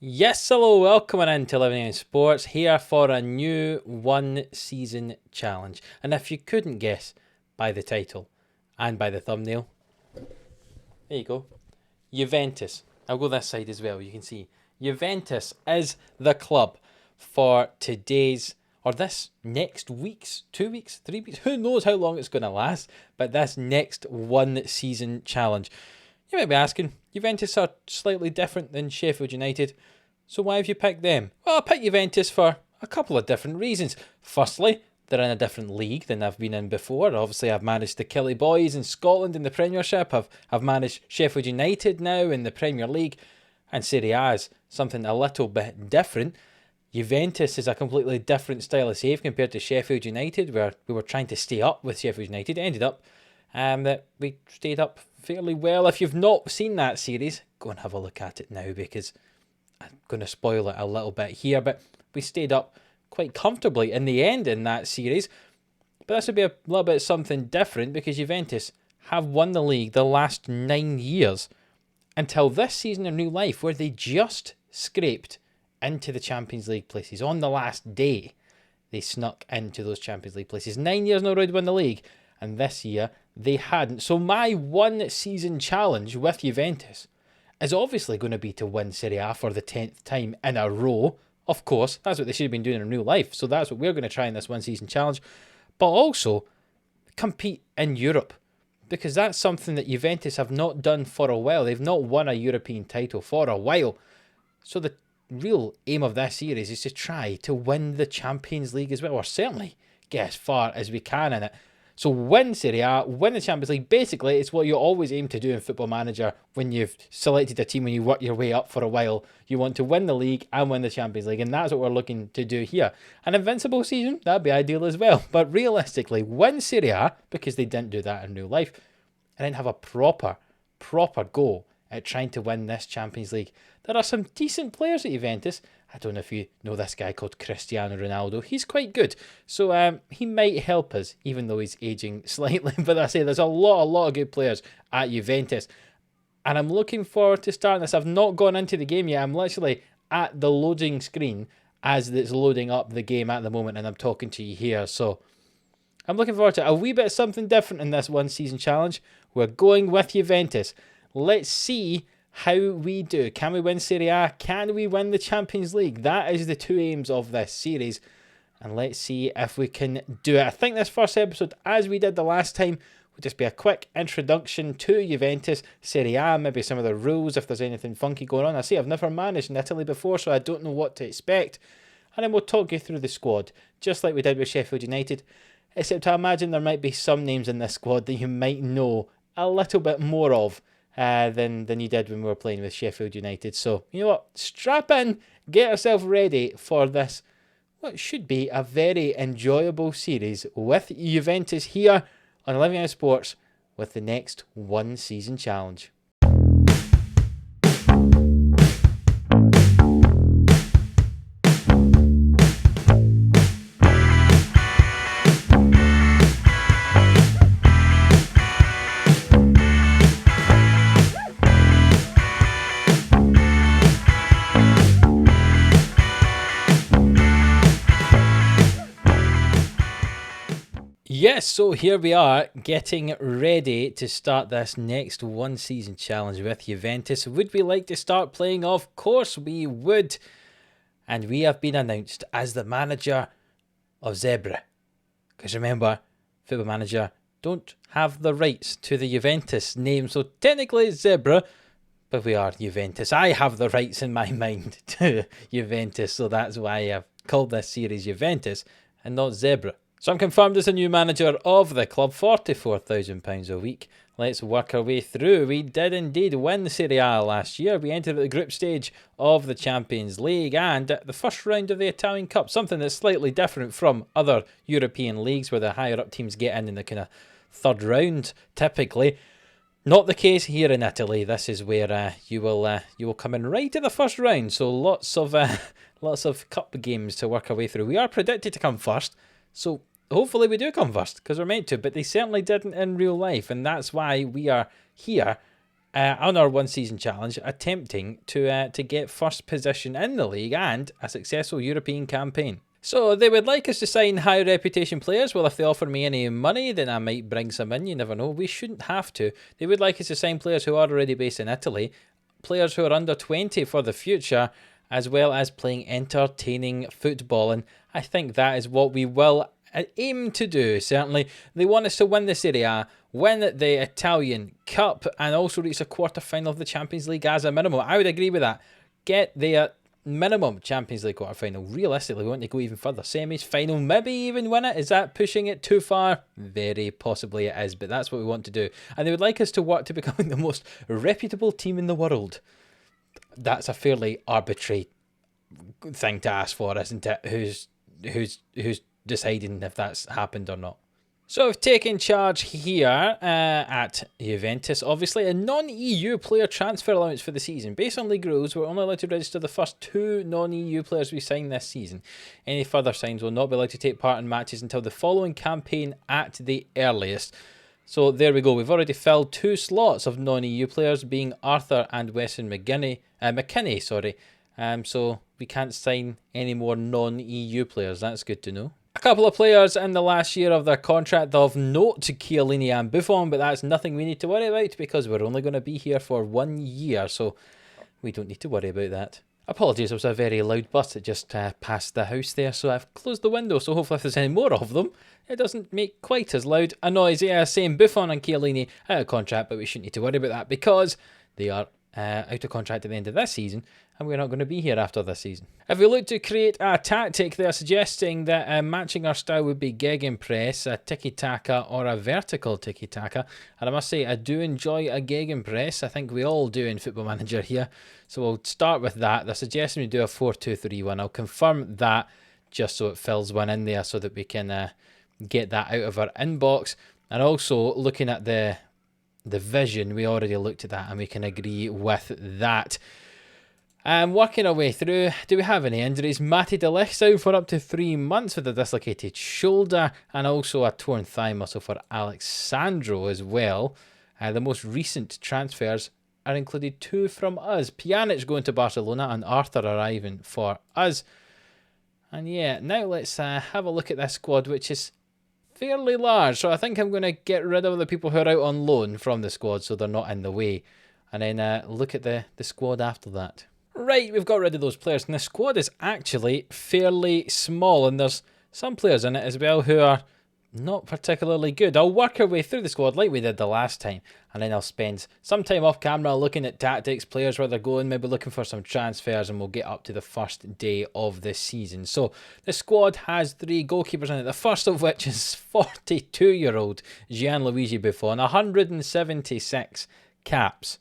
Yes, hello, welcome in to Living in Sports, here for a new one-season challenge. And if you couldn't guess by the title and by the thumbnail, there you go, Juventus. I'll go this side as well, you can see. Juventus is the club for today's, or this next week's, 2 weeks, 3 weeks, who knows how long it's going to last, but this next one-season challenge. You might be asking, Juventus are slightly different than Sheffield United, so why have you picked them? Well, I picked Juventus for a couple of different reasons. Firstly, they're in a different league than I've been in before. Obviously, I've managed the Killie Boys in Scotland in the Premiership. I've managed Sheffield United now in the Premier League. And Serie A is something a little bit different. Juventus is a completely different style of save compared to Sheffield United, where we were trying to stay up with Sheffield United. It ended up that we stayed up fairly well. If you've not seen that series, go and have a look at it now, because I'm going to spoil it a little bit here, but we stayed up quite comfortably in the end in that series. But this would be a little bit something different, because Juventus have won the league the last 9 years until this season of new life, where they just scraped into the Champions League places. On the last day, they snuck into those Champions League places. 9 years in a row to win the league, and this year they hadn't. So my one-season challenge with Juventus is obviously going to be to win Serie A for the 10th time in a row. Of course, that's what they should have been doing in real life. So that's what we're going to try in this one-season challenge. But also compete in Europe, because that's something that Juventus have not done for a while. They've not won a European title for a while. So the real aim of this series is to try to win the Champions League as well, or certainly get as far as we can in it. So win Serie A, win the Champions League. Basically, it's what you always aim to do in Football Manager when you've selected a team, when you work your way up for a while. You want to win the league and win the Champions League, and that's what we're looking to do here. An invincible season, that'd be ideal as well. But realistically, win Serie A, because they didn't do that in real life, and then have a proper go at trying to win this Champions League. There are some decent players at Juventus. I don't know if you know this guy called Cristiano Ronaldo. He's quite good. So he might help us, even though he's aging slightly. But I say there's a lot of good players at Juventus. And I'm looking forward to starting this. I've not gone into the game yet. I'm literally at the loading screen as it's loading up the game at the moment, and I'm talking to you here. So I'm looking forward to a wee bit of something different in this one-season challenge. We're going with Juventus. Let's see how we do. Can we win Serie A? Can we win the Champions League? That is the two aims of this series. And let's see if we can do it. I think this first episode, as we did the last time, would just be a quick introduction to Juventus, Serie A, maybe some of the rules, if there's anything funky going on. I say I've never managed in Italy before, so I don't know what to expect. And then we'll talk you through the squad, just like we did with Sheffield United. Except I imagine there might be some names in this squad that you might know a little bit more of than you did when we were playing with Sheffield United. So, you know what? Strap in, get yourself ready for this, what should be a very enjoyable series with Juventus here on Living Out Sports with the next one-season challenge. Yes, so here we are getting ready to start this next one-season challenge with Juventus. Would we like to start playing? Of course we would. And we have been announced as the manager of Zebra. Because remember, Football Manager don't have the rights to the Juventus name. So technically it's Zebra, but we are Juventus. I have the rights in my mind to Juventus. So that's why I've called this series Juventus and not Zebra. So I'm confirmed as a new manager of the club, £44,000 a week. Let's work our way through. We did indeed win the Serie A last year. We entered the group stage of the Champions League and the first round of the Italian Cup, something that's slightly different from other European leagues where the higher up teams get in the kind of third round typically. Not the case here in Italy. This is where you will come in right at the first round. So lots of cup games to work our way through. We are predicted to come first, so hopefully we do come first, because we're meant to, but they certainly didn't in real life, and that's why we are here on our one-season challenge, attempting to get first position in the league and a successful European campaign. So they would like us to sign high reputation players. Well, if they offer me any money, then I might bring some in. You never know. We shouldn't have to. They would like us to sign players who are already based in Italy, players who are under 20 for the future, as well as playing entertaining football. And I think that is what we will aim to do. Certainly, they want us to win the Serie A, win the Italian Cup, and also reach a quarter-final of the Champions League as a minimum. I would agree with that. Get their minimum Champions League quarter-final. Realistically, we want to go even further. Semis, final, maybe even win it. Is that pushing it too far? Very possibly it is, but that's what we want to do. And they would like us to work to becoming the most reputable team in the world. That's a fairly arbitrary thing to ask for, isn't it? Who's deciding if that's happened or not? So we've taken charge here at Juventus. Obviously, a non-EU player transfer allowance for the season. Based on league rules, we're only allowed to register the first 2 non-EU players we sign this season. Any further signs will not be allowed to take part in matches until the following campaign at the earliest. So there we go. We've already filled 2 slots of non-EU players, being Arthur and Weston McKinney. So we can't sign any more non-EU players. That's good to know. A couple of players in the last year of their contract of note, Kialini and Buffon, but that's nothing we need to worry about because we're only going to be here for 1 year, so we don't need to worry about that. Apologies, there was a very loud bus that just passed the house there, so I've closed the window, so hopefully if there's any more of them, it doesn't make quite as loud a noise. Yeah, same Buffon and Kialini out of contract, but we shouldn't need to worry about that because they are out of contract at the end of this season, and we're not going to be here after this season. If we look to create a tactic, they're suggesting that matching our style would be gegenpress, a tiki-taka or a vertical tiki-taka. And I must say, I do enjoy a gegenpress. I think we all do in Football Manager here. So we'll start with that. They're suggesting we do a 4-2-3-1. I'll confirm that just so it fills one in there so that we can get that out of our inbox. And also, looking at the vision, we already looked at that and we can agree with that. Working our way through, do we have any injuries? Matty de Ligt out for up to 3 months with a dislocated shoulder and also a torn thigh muscle for Alexandro as well. The most recent transfers are included 2 from us. Pjanic going to Barcelona and Arthur arriving for us. And yeah, now let's have a look at this squad, which is fairly large. So I think I'm going to get rid of the people who are out on loan from the squad so they're not in the way. And then look at the squad after that. Right, we've got rid of those players, and the squad is actually fairly small, and there's some players in it as well who are not particularly good. I'll work our way through the squad like we did the last time, and then I'll spend some time off camera looking at tactics, players where they're going, maybe looking for some transfers, and we'll get up to the first day of the season. So the squad has 3 goalkeepers in it, the first of which is 42-year-old Gianluigi Buffon, 176 caps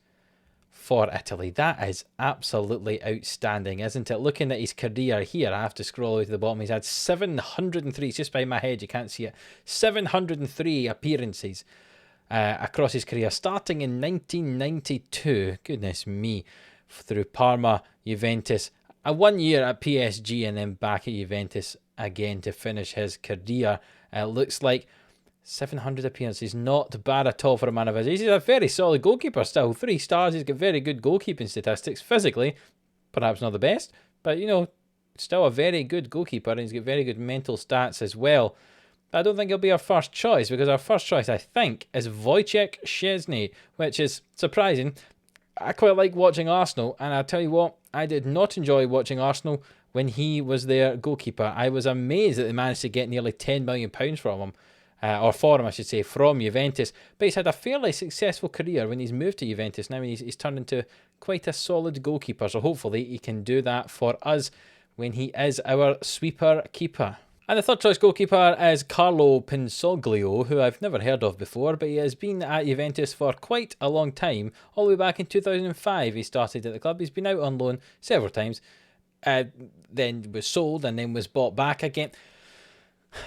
for Italy. That is absolutely outstanding, isn't it? Looking at his career here, I have to scroll out to the bottom. He's had 703, it's just by my head, you can't see it, 703 appearances across his career, starting in 1992, goodness me, through Parma, Juventus, 1 year at PSG, and then back at Juventus again to finish his career. It looks like 700 appearances, not bad at all for a man of his age. He's a very solid goalkeeper still. 3 stars, he's got very good goalkeeping statistics. Physically, perhaps not the best, but you know, still a very good goalkeeper, and he's got very good mental stats as well. But I don't think he'll be our first choice, because our first choice, I think, is Wojciech Szczesny, which is surprising. I quite like watching Arsenal, and I'll tell you what, I did not enjoy watching Arsenal when he was their goalkeeper. I was amazed that they managed to get nearly £10 million from him. Or for him, I should say, from Juventus. But he's had a fairly successful career when he's moved to Juventus. Now he's turned into quite a solid goalkeeper. So hopefully he can do that for us when he is our sweeper keeper. And the third choice goalkeeper is Carlo Pinsoglio, who I've never heard of before, but he has been at Juventus for quite a long time. All the way back in 2005 he started at the club. He's been out on loan several times, then was sold and then was bought back again.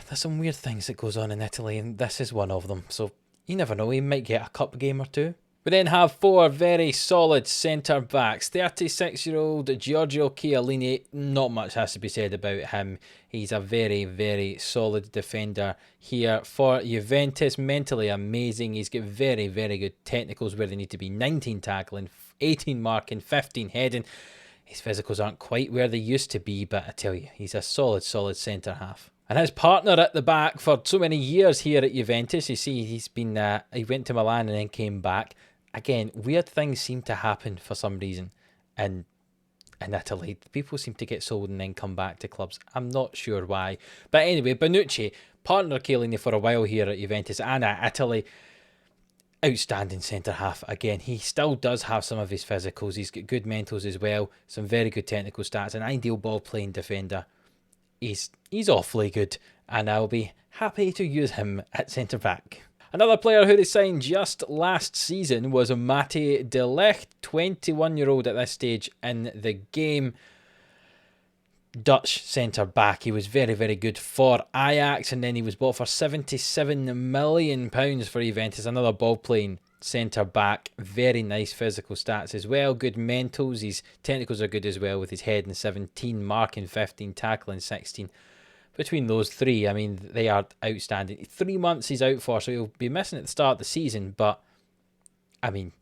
There's some weird things that goes on in Italy, and this is one of them. So you never know, he might get a cup game or 2. We then have four very solid centre-backs. 36-year-old Giorgio Kialini, not much has to be said about him. He's a very, very solid defender here for Juventus. Mentally amazing. He's got very, very good technicals where they need to be. 19 tackling, 18 marking, 15 heading. His physicals aren't quite where they used to be, but I tell you, he's a solid, solid centre-half. And his partner at the back for so many years here at Juventus, you see, he went to Milan and then came back. Again, weird things seem to happen for some reason in Italy. People seem to get sold and then come back to clubs. I'm not sure why. But anyway, Bonucci, partner Chiellini for a while here at Juventus and at Italy. Outstanding centre-half. Again, he still does have some of his physicals. He's got good mentals as well. Some very good technical stats. An ideal ball-playing defender. He's awfully good. And I'll be happy to use him at centre-back. Another player who they signed just last season was Matej de Ligt, 21-year-old at this stage in the game. Dutch centre-back. He was very, very good for Ajax, and then he was bought for £77 million for Juventus. Another ball-playing centre-back. Very nice physical stats as well. Good mentals. His technicals are good as well with his head and 17, marking 15, tackling 16. Between those three, I mean, they are outstanding. 3 months he's out for, so he'll be missing at the start of the season. But, I mean,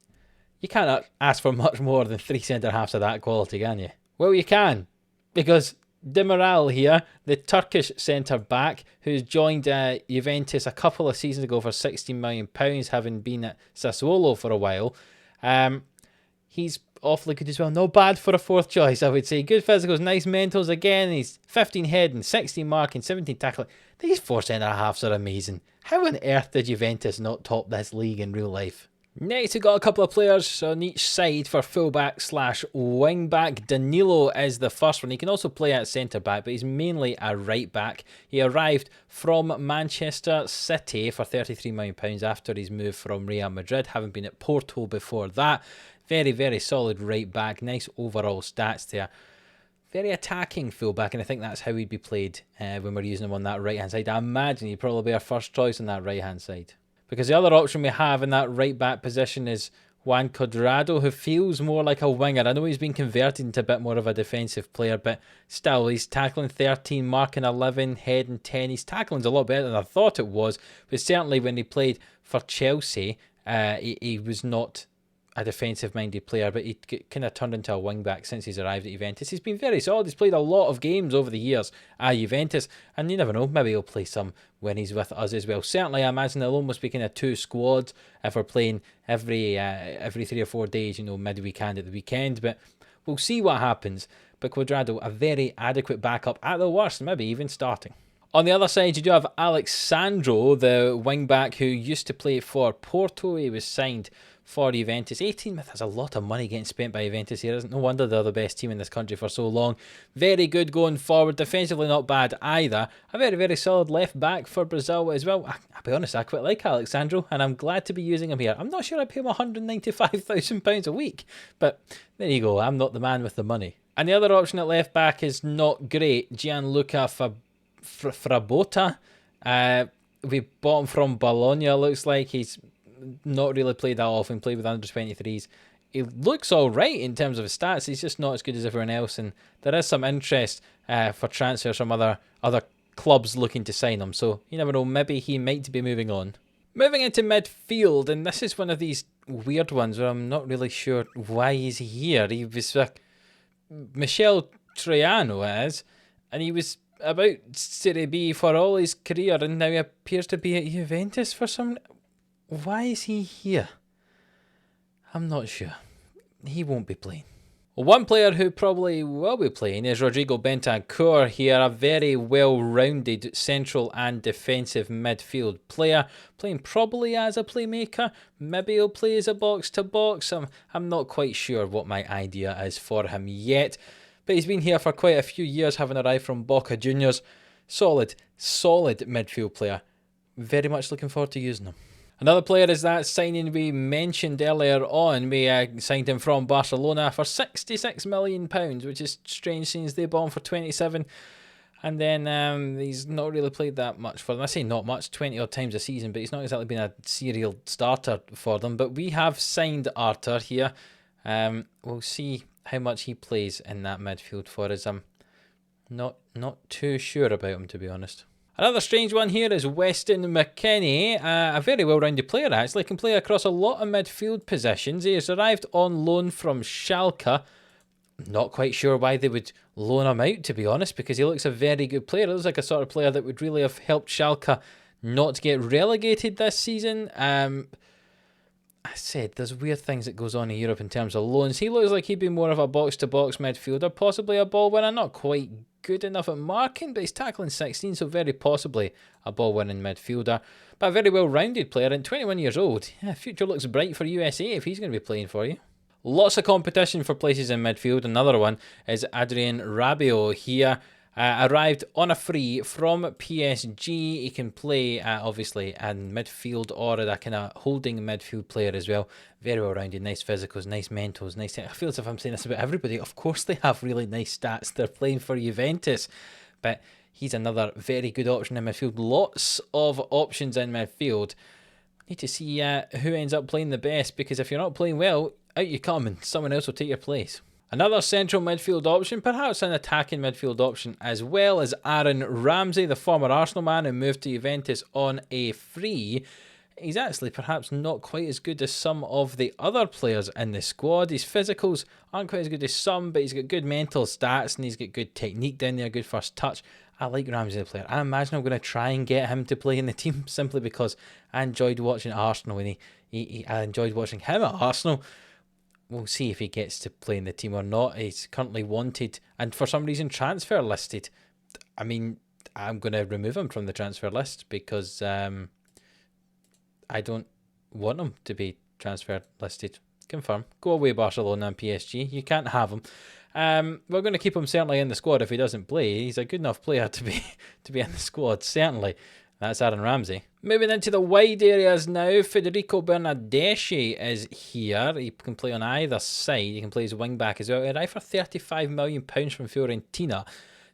you can't ask for much more than 3 centre-halves of that quality, can you? Well, you can, because Demiral here, the Turkish centre-back, who's joined Juventus a couple of seasons ago for £16 million, having been at Sassuolo for a while. He's awfully good as well. Not bad for a fourth choice, I would say. Good physicals, nice mentals. Again, he's 15 heading, 16 marking, 17 tackling. These 4 centre-halves are amazing. How on earth did Juventus not top this league in real life? Next, we got a couple of players on each side for fullback slash wingback. Danilo is the first one. He can also play at centre-back, but he's mainly a right-back. He arrived from Manchester City for £33 million after his move from Real Madrid, having been at Porto before that. Very, very solid right back. Nice overall stats there. Very attacking fullback, and I think that's how he'd be played when we're using him on that right-hand side. I imagine he'd probably be our first choice on that right-hand side. Because the other option we have in that right-back position is Juan Cuadrado, who feels more like a winger. I know he's been converted into a bit more of a defensive player, but still, he's tackling 13, marking 11, heading 10. His tackling's a lot better than I thought it was, but certainly when he played for Chelsea, he was not a defensive-minded player, but he kind of turned into a wing-back since he's arrived at Juventus. He's been very solid. He's played a lot of games over the years at Juventus, and you never know, maybe he'll play some when he's with us as well. Certainly, I imagine there'll almost be kind of 2 squads if we're playing every 3 or 4 days, midweek and at the weekend, but we'll see what happens. But Cuadrado, a very adequate backup at the worst, maybe even starting. On the other side, you do have Alexandro, the wing-back who used to play for Porto. He was signed for Juventus. 18 with, there's a lot of money getting spent by Juventus here. No wonder they're the best team in this country for so long. Very good going forward. Defensively not bad either. A very, very solid left back for Brazil as well. I'll be honest, I quite like Alexandro, and I'm glad to be using him here. I'm not sure I'd pay him £195,000 a week, but there you go. I'm not the man with the money. And the other option at left back is not great. Gianluca Frabotta. We bought him from Bologna, looks like. He's not really played that often, played with under 23s. He looks alright in terms of his stats. He's just not as good as everyone else, and there is some interest for transfers from other clubs looking to sign him, so you never know, maybe he might be moving on. Moving into midfield, and this is one of these weird ones where I'm not really sure why he's here. He was Michel Triano is, and he was about Serie B for all his career, and now he appears to be at Juventus for some... Why is he here? I'm not sure. He won't be playing. One player who probably will be playing is Rodrigo Bentancur here, a very well-rounded central and defensive midfield player, playing probably as a playmaker. Maybe he'll play as a box-to-box. I'm not quite sure what my idea is for him yet, but he's been here for quite a few years, having arrived from Boca Juniors. Solid midfield player. Very much looking forward to using him. Another player is that signing we mentioned earlier on. We signed him from Barcelona for £66 million, which is strange since they bought him for 27. And then he's not really played that much for them. I say not much, 20 odd times a season, but he's not exactly been a serial starter for them. But we have signed Arthur here. We'll see how much he plays in that midfield for us. I'm not too sure about him, to be honest. Another strange one here is Weston Mckinney, a very well-rounded player actually, can play across a lot of midfield positions. He has arrived on loan from Schalke. Not quite sure why they would loan him out, to be honest, because he looks a very good player. He looks like a sort of player that would really have helped Schalke not to get relegated this season. I said there's weird things that goes on in Europe in terms of loans. He looks like he'd be more of a box-to-box midfielder, possibly a ball winner, not quite good enough at marking, but he's tackling 16, so very possibly a ball-winning midfielder. But a very well-rounded player, and 21 years old. Yeah, future looks bright for USA if he's going to be playing for you. Lots of competition for places in midfield. Another one is Adrian Rabio here. Arrived on a free from PSG. He can play, obviously, in midfield or a kind of holding midfield player as well. Very well-rounded, nice physicals, nice mentals, nice... I feel as if I'm saying this about everybody. Of course they have really nice stats. They're playing for Juventus. But he's another very good option in midfield. Lots of options in midfield. Need to see who ends up playing the best, because if you're not playing well, out you come and someone else will take your place. Another central midfield option, perhaps an attacking midfield option as well, as Aaron Ramsey, the former Arsenal man who moved to Juventus on a free. He's actually perhaps not quite as good as some of the other players in the squad. His physicals aren't quite as good as some, but he's got good mental stats and he's got good technique down there, good first touch. I like Ramsey the player. I imagine I'm going to try and get him to play in the team simply because I enjoyed watching Arsenal and I enjoyed watching him at Arsenal. We'll see if he gets to play in the team or not. He's currently wanted and for some reason transfer listed. I mean, I'm going to remove him from the transfer list because I don't want him to be transfer listed. Confirm. Go away, Barcelona and PSG. You can't have him. We're going to keep him certainly in the squad if he doesn't play. He's a good enough player to be in the squad, certainly. That's Aaron Ramsey. Moving into the wide areas now, Federico Bernardeschi is here. He can play on either side. He can play as wing back as well. He arrived for £35 million from Fiorentina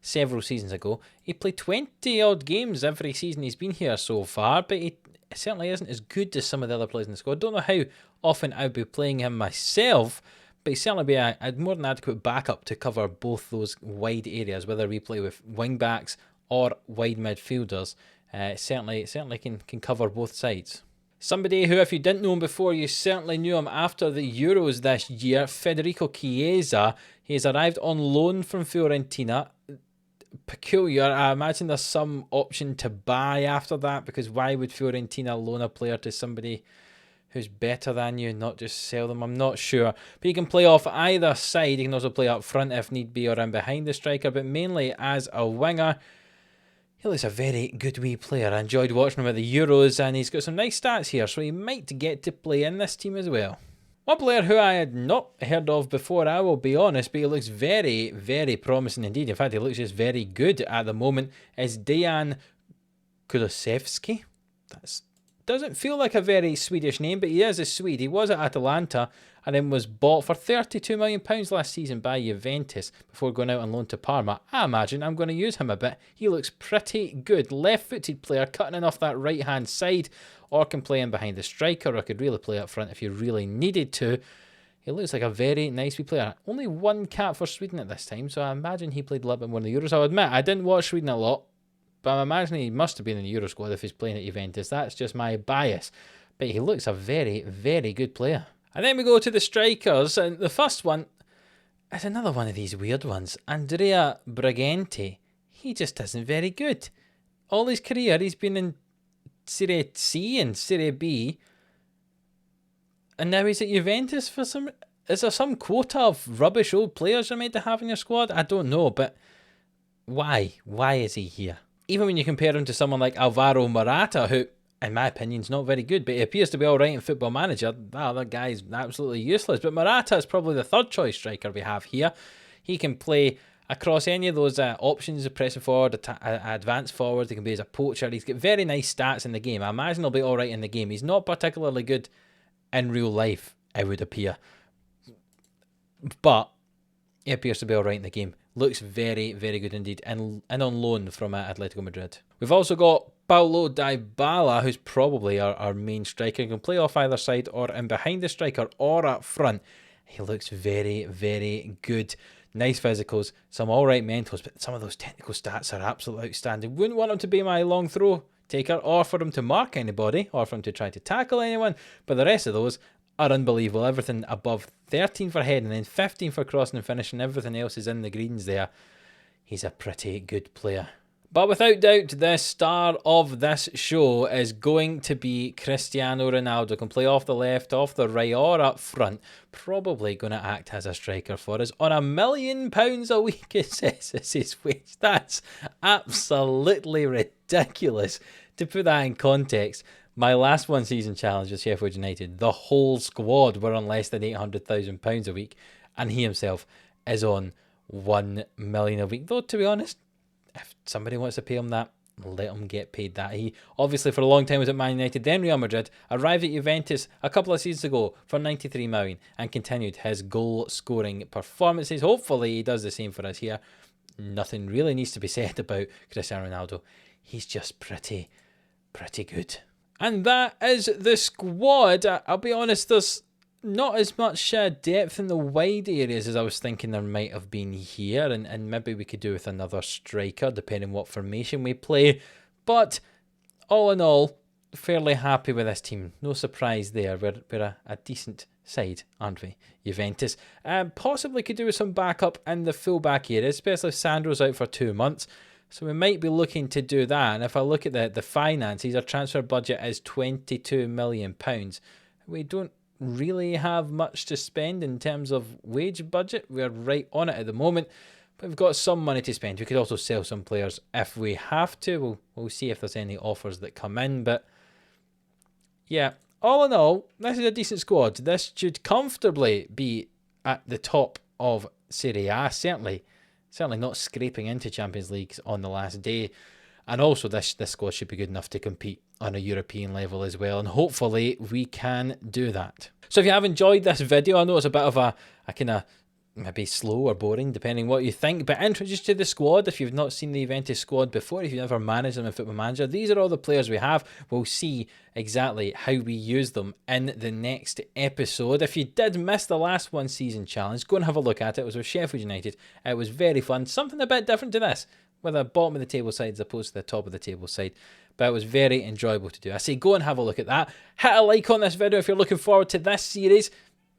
several seasons ago. He played 20 odd games every season he's been here so far, but he certainly isn't as good as some of the other players in the squad. Don't know how often I'd be playing him myself, but he'd certainly be a more than adequate backup to cover both those wide areas, whether we play with wing backs or wide midfielders. Certainly can cover both sides. Somebody who, if you didn't know him before, you certainly knew him after the Euros this year, Federico Chiesa. He has arrived on loan from Fiorentina. Peculiar. I imagine there's some option to buy after that, because why would Fiorentina loan a player to somebody who's better than you and not just sell them? I'm not sure. But he can play off either side. He can also play up front if need be or in behind the striker, but mainly as a winger. He looks a very good wee player. I enjoyed watching him at the Euros and he's got some nice stats here, so he might get to play in this team as well. One player who I had not heard of before, I will be honest, but he looks very, very promising indeed. In fact, he looks just very good at the moment, is Dejan Kulusevski. That doesn't feel like a very Swedish name, but he is a Swede. He was at Atalanta and then was bought for £32 million last season by Juventus before going out on loan to Parma. I imagine I'm going to use him a bit. He looks pretty good. Left-footed player, cutting in off that right-hand side, or can play in behind the striker, or could really play up front if you really needed to. He looks like a very nice wee player. Only one cap for Sweden at this time, so I imagine he played a little bit more in the Euros. I'll admit, I didn't watch Sweden a lot, but I'm imagining he must have been in the Euro squad if he's playing at Juventus. That's just my bias. But he looks a very, very good player. And then we go to the strikers. And the first one is another one of these weird ones. Andrea Bregenti. He just isn't very good. All his career, he's been in Serie C and Serie B. And now he's at Juventus for some... Is there some quota of rubbish old players you're meant to have in your squad? I don't know, but why? Why is he here? Even when you compare him to someone like Alvaro Morata, who, in my opinion, is not very good, but he appears to be all right in Football Manager. That other guy's absolutely useless. But Morata is probably the third choice striker we have here. He can play across any of those options, pressing forward, advance forward. He can be as a poacher. He's got very nice stats in the game. I imagine he'll be all right in the game. He's not particularly good in real life, it would appear. But he appears to be all right in the game. Looks very, very good indeed, and on loan from Atletico Madrid. We've also got Paulo Dibala, who's probably our main striker. He can play off either side or in behind the striker or up front. He looks very, very good. Nice physicals, some alright mentals, but some of those technical stats are absolutely outstanding. Wouldn't want him to be my long throw taker, or for him to mark anybody, or for him to try to tackle anyone, but the rest of those are unbelievable. Everything above 13 for heading, and then 15 for crossing and finishing. Everything else is in the greens there. He's a pretty good player. But without doubt, the star of this show is going to be Cristiano Ronaldo. Can play off the left, off the right, or up front. Probably going to act as a striker for us on £1 million a week, it says is his wage. That's absolutely ridiculous. To put that in context, my last one season challenge with Sheffield United, the whole squad were on less than £800,000 a week, and he himself is on £1 million a week. Though, to be honest, if somebody wants to pay him that, let him get paid that. He obviously for a long time was at Man United, then Real Madrid, arrived at Juventus a couple of seasons ago for 93 million and continued his goal scoring performances. Hopefully he does the same for us here. Nothing really needs to be said about Cristiano Ronaldo. He's just pretty good. And that is the squad. I'll be honest, there's not as much depth in the wide areas as I was thinking there might have been here, and maybe we could do with another striker depending what formation we play. But all in all, fairly happy with this team. No surprise there. We're a decent side, aren't we? Juventus. Possibly could do with some backup in the full-back area, especially if Sandro's out for 2 months. So we might be looking to do that. And if I look at the finances, our transfer budget is £22 million. We don't really have much to spend in terms of wage budget. We're right on it at the moment, but we've got some money to spend. We could also sell some players if we have to. We'll see if there's any offers that come in, but yeah, all in all, this is a decent squad. This should comfortably be at the top of Serie A, certainly not scraping into Champions League on the last day. And also this squad should be good enough to compete on a European level as well. And hopefully we can do that. So if you have enjoyed this video, I know it's a bit of a kind of maybe slow or boring, depending what you think. But introduced to the squad, if you've not seen the Juventus squad before, if you've never managed them in Football Manager, these are all the players we have. We'll see exactly how we use them in the next episode. If you did miss the last one season challenge, go and have a look at it. It was with Sheffield United. It was very fun. Something a bit different to this, with a bottom of the table side as opposed to the top of the table side. But it was very enjoyable to do. I say go and have a look at that. Hit a like on this video if you're looking forward to this series.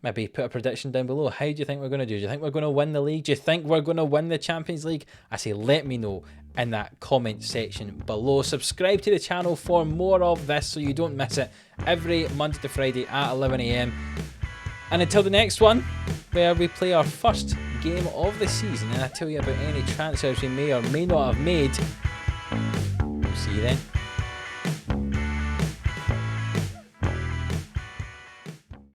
Maybe put a prediction down below. How do you think we're going to do? Do you think we're going to win the league? Do you think we're going to win the Champions League? I say let me know in that comment section below. Subscribe to the channel for more of this so you don't miss it every Monday to Friday at 11 AM. And until the next one, where we play our first game of the season and I tell you about any transfers we may or may not have made, we'll see you then.